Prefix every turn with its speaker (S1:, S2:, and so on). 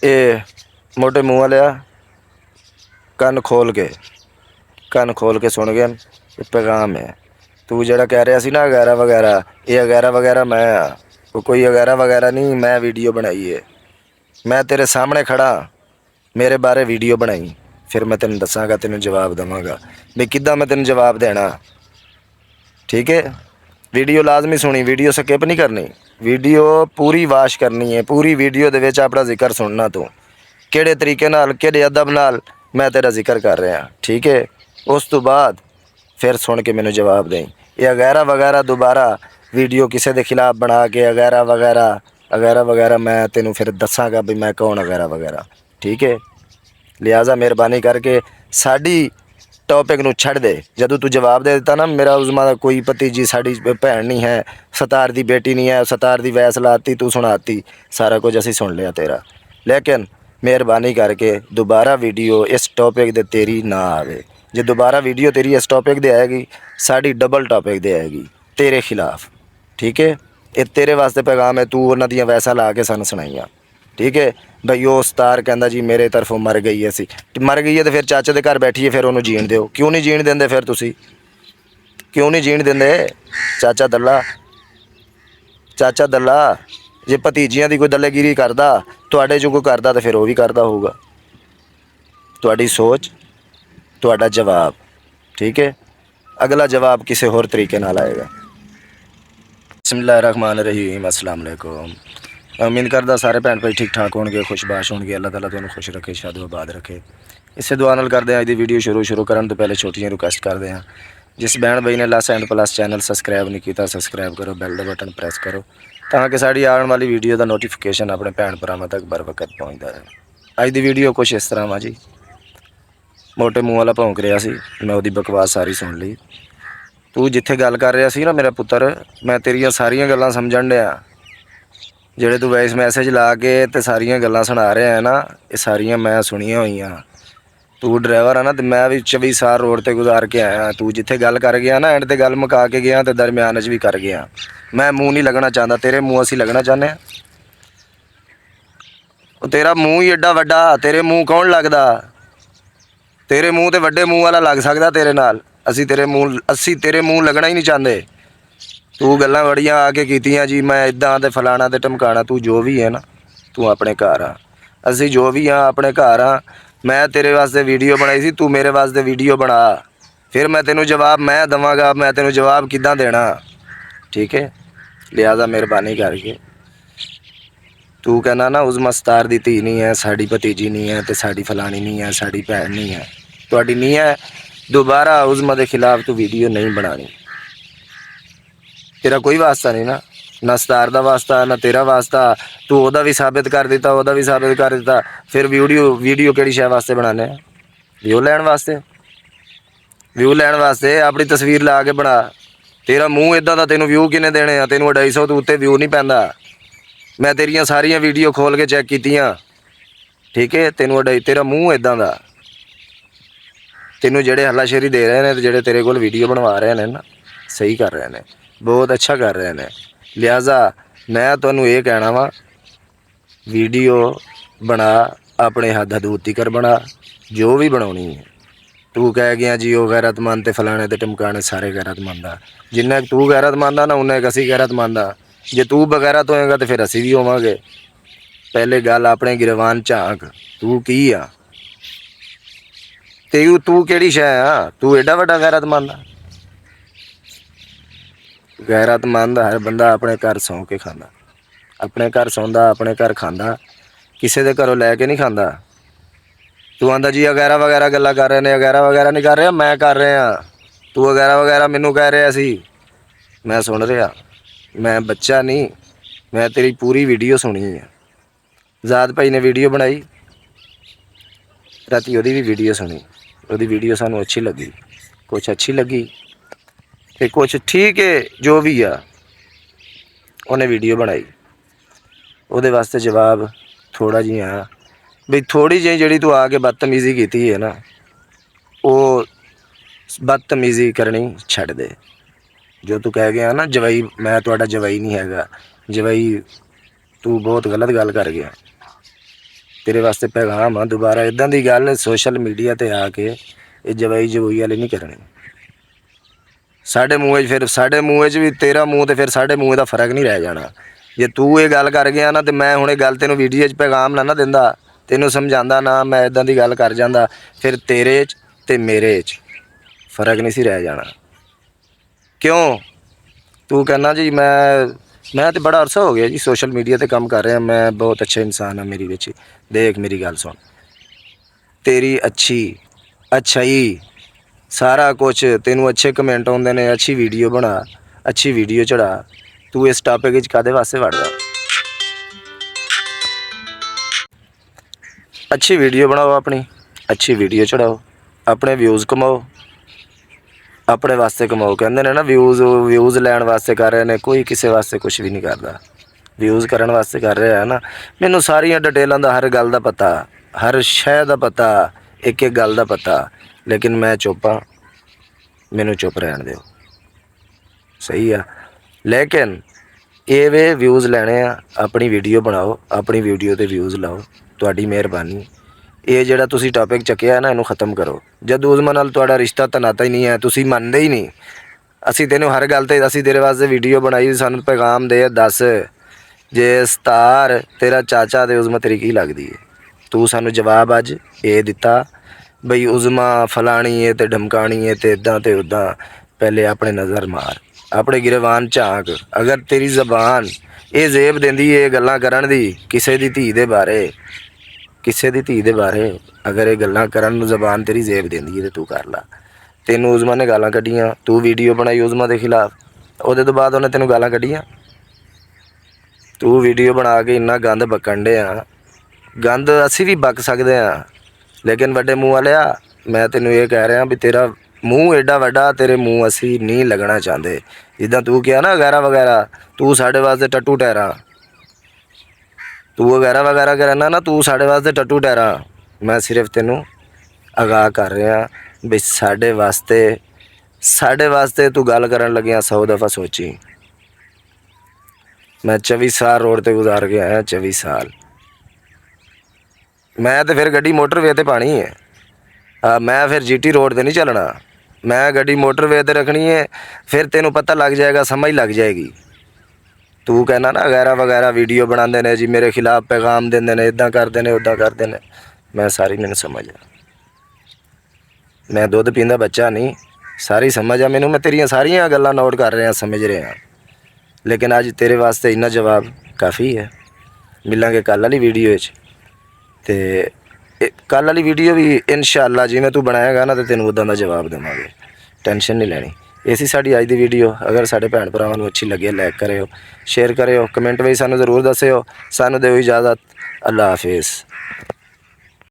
S1: ये मोटे मुँह वालिया कन्न खोल के सुन गया। ये पैगाम है। तू जरा कह रहा सी ना वगैरह वगैरह, ये वगैरह वगैरह मैं कोई वगैरह वगैरह नहीं। मैं वीडियो बनाई है, मैं तेरे सामने खड़ा, मेरे बारे वीडियो बनाई, फिर मैं तेन दसागा, तेन जवाब देवागा भी किद्दां मैं तेन जवाब देना। ठीक है, वीडियो लाजमी सुनी, वीडियो स्किप नहीं करनी, वीडियो पूरी वाश करनी है। पूरी वीडियो दे विच अपना जिक्र सुनना। तू किहड़े तरीके नाल, किहड़े अदब नाल मैं तेरा जिक्र कर रहा। ठीक है, उस तो बाद फिर सुन के मैनू जवाब दें। ये वगैरह वगैरह दोबारा वीडियो किसी के खिलाफ बना के वगैरह वगैरह वगैरह वगैरह मैं तेनू फिर दसागा भी मैं कौन वगैरह वगैरह। ठीक है, लिहाजा मेहरबानी करके साड़ी टॉपिक नू छड़ दे। जदों तू जवाब दे दिता ना, मेरा उज़मा दा कोई भतीजी साड़ी भैन नहीं है, सतार दी बेटी नहीं है, सतार दी वैस लाती, तू सुनाती, सारा कुछ असी सुन लिया तेरा। लेकिन मेहरबानी करके दोबारा वीडियो इस टॉपिक दे तेरी ना आवे। जे दोबारा वीडियो तेरी इस टॉपिक दे आएगी, साड़ी डबल टॉपिक दे आएगी तेरे खिलाफ। ठीक है, ये तेरे वास्ते पैगाम है। तू उन्हां दियां वैसा ला के सन सुनाइयां। ठीक है बई, वो उस्तार कहता जी मेरे तरफों मर गई है, सी मर गई है तो फिर चाचे के घर बैठिए, फिर उन्होंने जीण दो। क्यों नहीं जीण देंदे? फिर तुसी क्यों नहीं जीण देंदे? चाचा दल्ला जे भतीजियां की कोई दलेगिरी करता, तुहाडे जो कोई करता तो फिर वो भी करता होगा। तुहाडी सोच, तुहाडा जवाब। ठीक है, अगला जवाब किसी होर तरीके नाल आएगा। बिस्मिल्लाहिर्रहमानिर्रहीम, अस्सलाम वालेकुम। मैं उम्मीद करदा सारे भैन भाई ठीक ठाक होणगे, खुशबाश होणगे। अल्लाह ताला तुहानूं खुश रखे, शादो आबाद रखे। इसे दुआ नाल करदे अज दी वीडियो शुरू करन तो पहले छोटियां रिक्वेस्ट करदे हैं, जिस भैन भाई ने लस एंड प्लस चैनल सबसक्राइब नहीं किया, सबसक्राइब करो, बैल का बटन प्रेस करो ताकि साड़ी आने वाली वीडियो का नोटिफिकेशन अपने भैन भरावां तक बर वक्त पहुँचता रहे। अज दी वीडियो कुछ इस तरह वा जी। मोटे मूँह वाला भौंक रहा सी, मैं उसकी बकवास सारी सुन ली। तू जिथे गल कर रहा सी ना मेरा पुत्र, मैं तेरिया सारिया गल्लां समझण दिया। ਜਿਹੜੇ तू वॉइस मैसेज ला के तो सारिया गल्लां सुना रहा है ना, ये सारिया मैं सुनिया हुई। तू ड्राइवर है ना, तो मैं भी 24 साल रोड पर गुजार के आया। तू जिथे गल कर गया ना, एंड ते गल मुका के गया, तो दरम्यान भी कर गया। मैं मूँह नहीं लगना चाहता, तेरे मूँह असी लगना चाहते हैं। तेरा मूँह ही एडा वड्डा, तेरे मूँह कौन लगता? तेरे मूँह तो वड्डे मूँह वाला लग सकता तेरे नाल। असी तेरे मूँह लगना ही नहीं चाहते। तू गल्लां बड़ियां आके कीतियां जी, मैं इदां ते फलाना ते टमकाना। तू जो भी है ना, तू अपने घर आ, असी जो भी हाँ अपने घर आ। मैं तेरे वास्ते वीडियो बनाई सी, तू मेरे वास्ते वीडियो बना, फिर मैं तेनों जवाब मैं देवांगा। मैं तेनों जवाब किद्दां देना? ठीक है, लिहाजा मेहरबानी करके तू कहना ना उस मस्तार दी धी नहीं है, साड़ी भतीजी नहीं है, तो साड़ी फलानी नहीं है, साड़ी भैन नहीं है, तुहाडी नहीं है। दोबारा उज़मा के खिलाफ तू वीडियो नहीं बनानी। तेरा कोई वास्ता नहीं ना, ना सतार का वास्ता, ना तेरा वास्ता। तू ओदा भी साबित कर दिता, ओदा भी साबित कर दिता। फिर वीडियो किहड़ी शै वास्ते बनाने? व्यू लैण वास्ते? व्यू लैण वास्ते अपनी तस्वीर ला के बना। तेरा मूँह इदां दा, तेनों व्यू किन्ने देने आ? तेनों 250 तो उत्ते व्यू नहीं पैंदा। मैं तेरिया सारिया वीडियो खोल के चैक कीतियां। ठीक है, तेरा मूँह इदां दा, तेनों जेड़े हल्लाशेरी दे रहे हैं, जेड़े तेरे कोल वीडियो बनवा रहे हैं ना, सही कर रहे हैं, बहुत अच्छा कर रहे हैं। लिहाजा मैं तुहानूं ये कहना वा, वीडियो बना, अपने हद हदूद तिकर बना, जो भी बनानी है। तू कह गया जी वो गैरतमंद ते फलाने ते टमकाने, सारे गैरतमंद आ। जिन्ना तू गैरतमंद आ ना, उन्ना असी गैरतमंद आ। जे तू बगैरत होएगा तो फिर असी भी होवांगे। पहले गल अपने गिरवान झांक, तू की आ? तू केड़ी शै आ? तू एडा वड्डा गैरतमंद आ? गैरतमंद हर बंदा अपने घर सौ के खांदा, अपने घर सौंदा, अपने घर खांदा, किसी के घरों लैके नहीं खांदा। तू आंदा जी वगैरह वगैरह गल्लां कर रहे हैं, वगैरह वगैरह नहीं कर रहा, मैं कर रहा। तू वगैरह वगैरह मैनू कह रहा सी, मैं सुन रहा। मैं बच्चा नहीं, मैं तेरी पूरी वीडियो सुनी है। ज़ाद भाई ने वीडियो बनाई, राती ओदी भी वीडियो सुनी, ओदी वीडियो सानू अच्छी लगी, कुछ अच्छी लगी तो कुछ ठीक है, जो भी आ उन्हें वीडियो बनाई। ਉਹਦੇ वास्ते जवाब थोड़ा जी हाँ बई, थोड़ी जी जी तू आके बदतमीज़ी की है ना, वो बदतमीज़ी करनी छड्ड दे। जो तू कह गया ना जवाई, मैं तुहाडा जवाई नहीं हैगा, जवाई, तू बहुत गलत गल कर गया। तेरे वास्ते पैगाम आ, दोबारा इदां दी गल सोशल मीडिया ते आके ये जवाई जवुई वाली नहीं करनी। साढ़े मूँह फिर साढ़े मूँह भी तेरा मूँह तो फिर साढ़े मूँह का फर्क नहीं रह जाना। जे तू ये गल कर गया ना तो मैं हुणे गल तेनों वीडियो पैगाम ना दिंदा, तेनों समझांदा ना, मैं इदां दी गल कर जांदा, फिर तेरे च ते मेरे च फर्क नहीं सी रह जाना। क्यों तू कहना जी मैं तो बड़ा अरसा हो गया जी सोशल मीडिया ते काम कर रहा, मैं बहुत अच्छा इंसान हाँ मेरी विच। देख मेरी गल सुन, तेरी अच्छाई सारा कुछ तेनों अच्छे कमेंट आउंदे ने, अच्छी वीडियो बना, अच्छी वीडियो चढ़ा, तू इस टॉपिक कादे वास्ते वड़दा? अच्छी वीडियो बनाओ, अपनी अच्छी वीडियो चढ़ाओ, अपने व्यूज़ कमाओ, अपने वास्ते कमाओ। कहते हैं ना व्यूज़ लैन वास्ते कर रहे हैं, कोई किसी वास्ते कुछ भी नहीं करता, व्यूज़ करने वास्ते कर रहा है ना। मैनू सारिया डिटेलों का हर गल का पता, हर शय का पता, एक एक गल का पता, लेकिन मैं चुप हाँ, मैनू चुप रहन दो, सही है। लेकिन ये वे व्यूज़ लैने आ, अपनी वीडियो बनाओ, अपनी वीडियो ते व्यूज़ लाओ, तुहाडी मेहरबानी। ये जिहड़ा तुसी टॉपिक चुक्या ना, इनू खत्म करो। जद उज़मा नाल तुहाडा रिश्ता तनाता ही नहीं है, तुसी मनदे ही नहीं। असी तेनों हर गल ते असी तेरे वास्ते वीडियो बनाई, सानू पैगाम दे दस जे सतार तेरा चाचा ते उज़मा तेरी की लगदी है? तू सानू जवाब अज ये दिता बई उज़मा फलानी है ते ढमकानी है ते इदां ते उदां। पहले अपने नज़र मार, अपने गिरवान झांक। अगर तेरी ज़बान ये जेब देंदी है गल्लां करन दी किसी दी धी दे बारे, किसी दी धी दे बारे अगर ये गल्लां करन नूं ज़बान तेरी जेब देंदी है तो तू कर ला। तेनों उज़मा ने गालां कड्डियां, तू वीडियो बनाई उज़मा के खिलाफ, उहदे तो बाद उन्हें तेनों गालां कड्डियां। तू वीडियो बना के इन्ना गंद बकन डे आ, गंद असी भी बक सकते हाँ, लेकिन वड्डे मूँह वालिया मैं तेनों ये कह रहा भी तेरा मूँह एडा वड्डा, तेरे मूँह असी नहीं लगना चाहते। जिद्दां तू किया ना वगैरह वगैरह, तू साढ़े वास्ते टट्टू ठहरा, तू वगैरह वगैरह करना ना, तू साढ़े वास्ते टट्टू ठहरा। मैं सिर्फ तेनों आगाह कर रहा भी साढ़े वास्ते तू गल करन लग्या 100 दफ़ा सोची। मैं 24 साल रोड ते गुजार के आया, 24 साल। मैं तो फिर गड्डी मोटरवे ते पानी है, मैं फिर GT रोड ते नहीं चलना, मैं गड्डी मोटरवे ते रखनी है। फिर तेनों पता लग जाएगा, समझ लग जाएगी। तू कहना ना वगैरह वगैरह वीडियो बनाते ने जी, मेरे खिलाफ पैगाम देंदे ने, इदां करते हैं उदां करते हैं। मैं सारी मैनू समझ आ, मैं दुध पींदा बच्चा नहीं, सारी समझ आ मैनू। मैं तेरिया सारिया गल्लां नोट कर रहा, समझ रहा, लेकिन अज तेरे वास्ते इन्ना जवाब काफ़ी है। मिलांगे कल वाली वीडियो ते कल वाली वीडियो भी इंशाअल्लाह जिवें तू बनाएगा ना तो तेन उदां दा जवाब देवांगे, टेंशन नहीं लैनी। इसी साड़ी अज दी वीडियो। अगर साडे भैन भरावां नूं अच्छी लगे लाइक करियो, शेयर करियो, कमेंट में सानू जरूर दस्सियो। सानू दिओ इजाज़त, अल्लाह हाफिज़।